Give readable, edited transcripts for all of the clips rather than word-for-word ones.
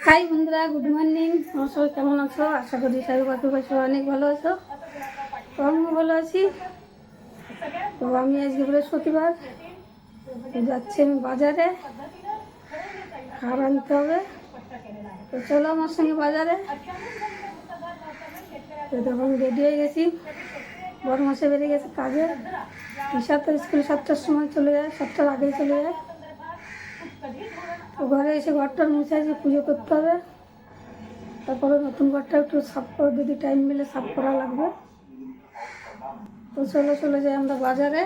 High বন্ধুরা, good morning. আমার সবাই কেমন আছো? আশা করি সবাই পাশে অনেক ভালো আছো। তো আমিও ভালো আছি। তো আমি আজকে বৃহস্পতিবার যাচ্ছি আমি বাজারে, খাবার আনতে হবে। তো চলো আমার সঙ্গে বাজারে। তো তখন রেডি হয়ে গেছি, বড় মাসে বেরিয়ে গেছে কাজে। ঈশা তো স্কুলে 7টার সময় চলে যায়, 7টার আগেই চলে যায়। তো ঘরে এসে ঘরটার মুছে আছে, পুজো করতে হবে। তারপরে নতুন ঘরটা একটু সাফ করে, যদি টাইম মিলে সাফ করা লাগবে। তো চলে যাই আমরা বাজারে।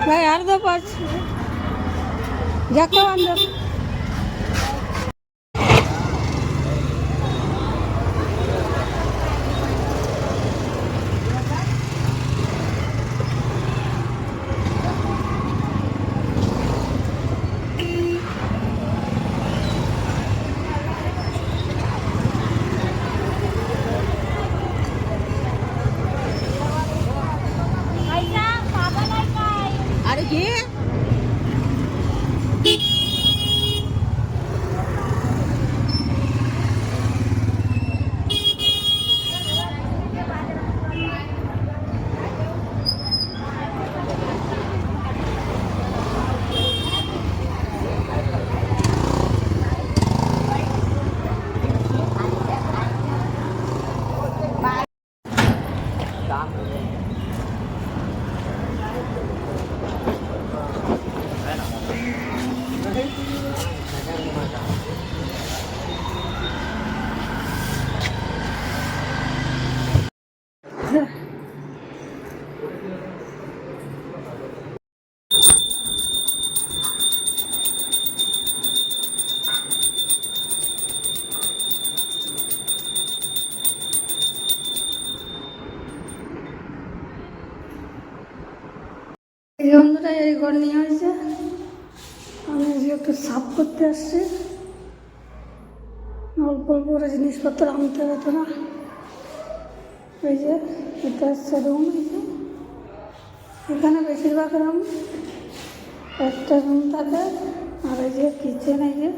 भाई यार दो पाँच जाके अंदर। अरे ये এই বন্ধুরা, এই ঘর নিয়ে হয়েছে। আমি আজকে একটু সাফ করতে আসছি। অল্প অল্প করে জিনিসপত্র আনতে হতো না। এই যে এটা হচ্ছে রুম। এই যে এখানে বেশিরভাগ রুম একটা রুম থাকে। আর এই যে কিচেন, এই যে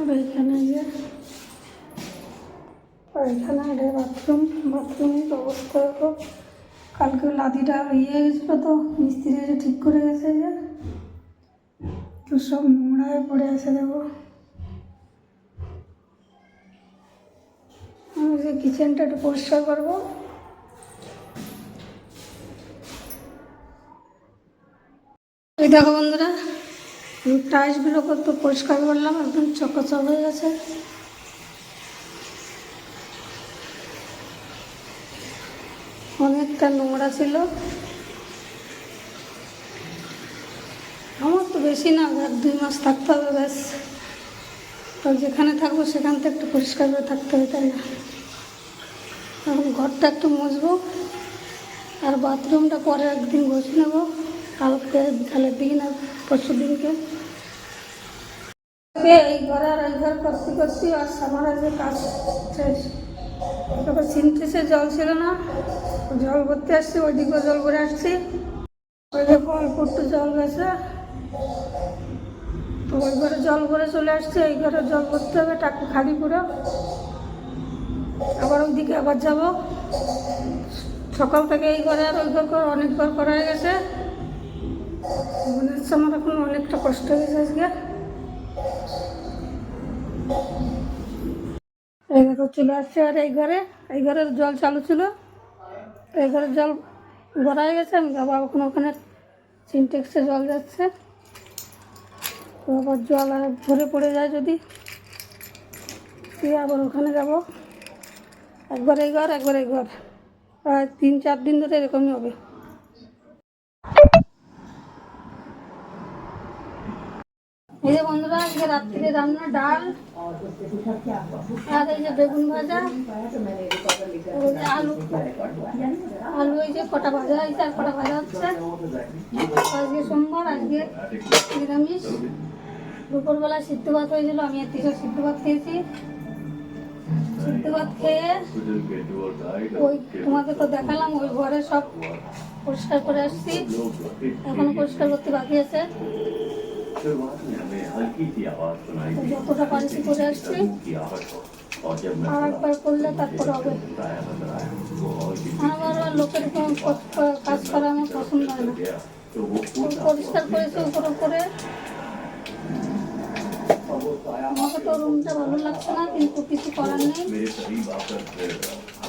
আর এইখানে যে এখানে একটা বাথরুমের অবস্থা দেখো। কালকে লাদিটা ইয়ে গেছিলো, তো মিস্ত্রি এসে ঠিক করে গেছে। যে তো সব নোংরায় পড়ে আছে দেখো। আমি যে কিচেনটা একটু পরিষ্কার করবো। এই দেখো বন্ধুরা, টাইলসগুলো কত পরিষ্কার করলাম, একদম চকচক হয়ে গেছে। অনেকটা নোংরা ছিল। আমার তো বেশি না, 1-2 মাস থাকতে হবে ব্যাস। তো যেখানে থাকবো সেখান থেকে একটু পরিষ্কার করে থাকতে হবে, তাই না? এখন ঘরটা একটু মুছবো, আর বাথরুমটা পরে একদিন ঘষে নেবো, কালকে বিকালের দিন আর পরশু দিনকে। এই ঘর আর এই ঘর করতে আর আমার আজকে কাজ শেষ। তারপর সিনটেক্সে জল ছিল না, জল ভরতে আসছি, ওইদিকেও জল ভরে আসছি। ওই দেখো অল্প একটু জল গেছে। তো ওই ঘরে জল ভরে চলে আসছে, এই ঘরে জল ভরতে হবে, টাকা খালি পুরো। আবার ওইদিকে আবার যাব। সকাল থেকে এই ঘরে আর ওই ঘর করে অনেকবার করা হয়ে গেছে। মনে হচ্ছে আমার এখন অনেকটা কষ্ট হয়ে গেছে আজকে। এই দেখো চলে আসছে আর এই ঘরের জল চালু ছিল, এই ঘরের জল ভরা হয়ে গেছে। আমি যাবো এখন, ওখানে সিনটেক্সে জল যাচ্ছে, তো আবার জল আর ভরে পড়ে যায় যদি, দিয়ে আবার ওখানে যাবো। একবার এই ঘর একবার এই ঘর, প্রায় 3-4 দিন ধরে এরকমই হবে। এই যে বন্ধুরা, আজকে রাত্রিরে রান্না ডাল আর এই যে বেগুন ভাজা, ওই যে আলু এই যে কটা ভাজা হয়েছে আর কটা ভাজা হচ্ছে। আজকে সোমবার, আজকে নিরামিষ। দুপুরবেলা সিদ্ধ ভাত হয়েছিল, আমি আর তিশা সিদ্ধ ভাত খেয়েছি। সিদ্ধ ভাত খেয়ে ওই তোমাদের তো দেখালাম, ওই ঘরে সব পরিষ্কার করে আসছি, এখনো পরিষ্কার করতে বাকি আছে। যতটা পারিছি করে আসছি, আর একবার করলে তারপরে হবে। আমার লোকের কাজ করা আমার পছন্দ হয় না। পরিষ্কার করেছি উপরে করে, আমাকে তো রুমটা ভালো লাগছে না, কিন্তু কিছু করার নেই,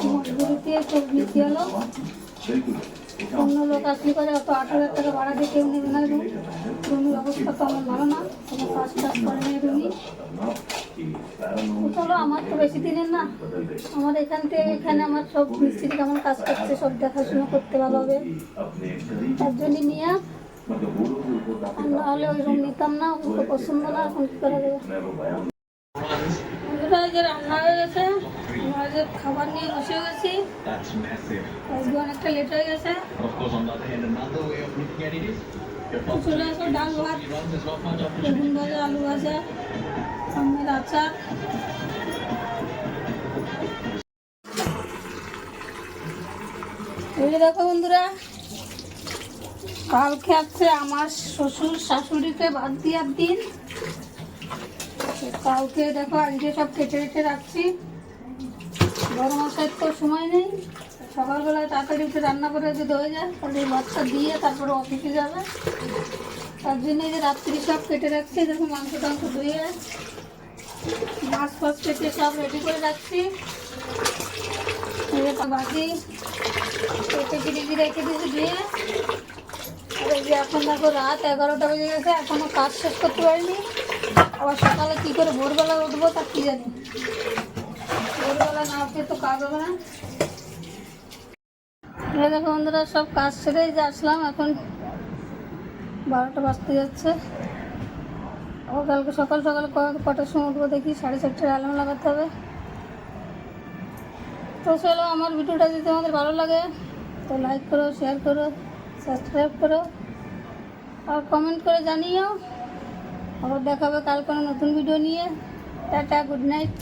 মজবুরিতে চোখ নিতে হলো। অন্য লোক আসলে করে অত 8,000 টাকা ভাড়া দিয়ে কেউ নেবে না। রুমের অবস্থা তো আমার ভালো না, কোনো কাজ টাজ করে নেই রুমি। চলো, আমার তো বেশি দিনের না, আমার এখান থেকে এখানে আমার সব মিস্ত্রি কেমন কাজ করছে সব দেখাশোনা করতে ভালো হবে, তার জন্য নিয়ে। নাহলে ওই রুম নিতাম না, ওকে পছন্দ না, এখন কী করা যাবে। যে রান্না হয়ে গেছে, আমরা যে খাবার নিয়ে বসে গেছি, আজকে অনেকটা লেট হয়ে গেছে। চলে আসো ডাল ভাত, বেগুন ভাজা, আলু ভাজা, আমের আচার। এই দেখো বন্ধুরা, কালকে আছে আমার শ্বশুর শাশুড়িকে বাদ দেওয়ার দিন। কালকে দেখো আজকে সব কেটে কেটে রাখছি, গরম আসার তো সময় নেই। সকালবেলায় তাড়াতাড়ি উঠে রান্না করে যদি হয়ে যায়, তাহলে বাচ্চা দিয়ে তারপরে অফিসে যাবে। তার জন্য যে রাত্রি সব কেটে রাখছি, দেখো মাংস টাংস ধুয়ে মাছ ফাছ কেটে সব রেডি করে রাখছি। ভাজি কেটে কেটে রেখে দিয়েছি ধুয়ে। আর এই যে এখন দেখো রাত 11টা বেজে গেছে, এখনো কাজ শেষ করতে পারিনি। আবার সকালে কী করে ভোরবেলা উঠবো তা কী জানি, ভোরবেলা না উঠে তো কাজ হবে না। দেখো বন্ধুরা, সব কাজ সেরেই যে আসলাম, এখন 12টা বাজতে যাচ্ছে। আবার কালকে সকাল সকাল কটার সময় উঠবো দেখি, 4:30টায় অ্যালার্ম লাগাতে হবে। তো চলো, আমার ভিডিওটা যদি তোমাদের ভালো লাগে তো লাইক করো, শেয়ার করো, সাবস্ক্রাইব করো আর কমেন্ট করে জানিও। আবার দেখা হবে কাল কোনো নতুন ভিডিও নিয়ে। Tata, good night.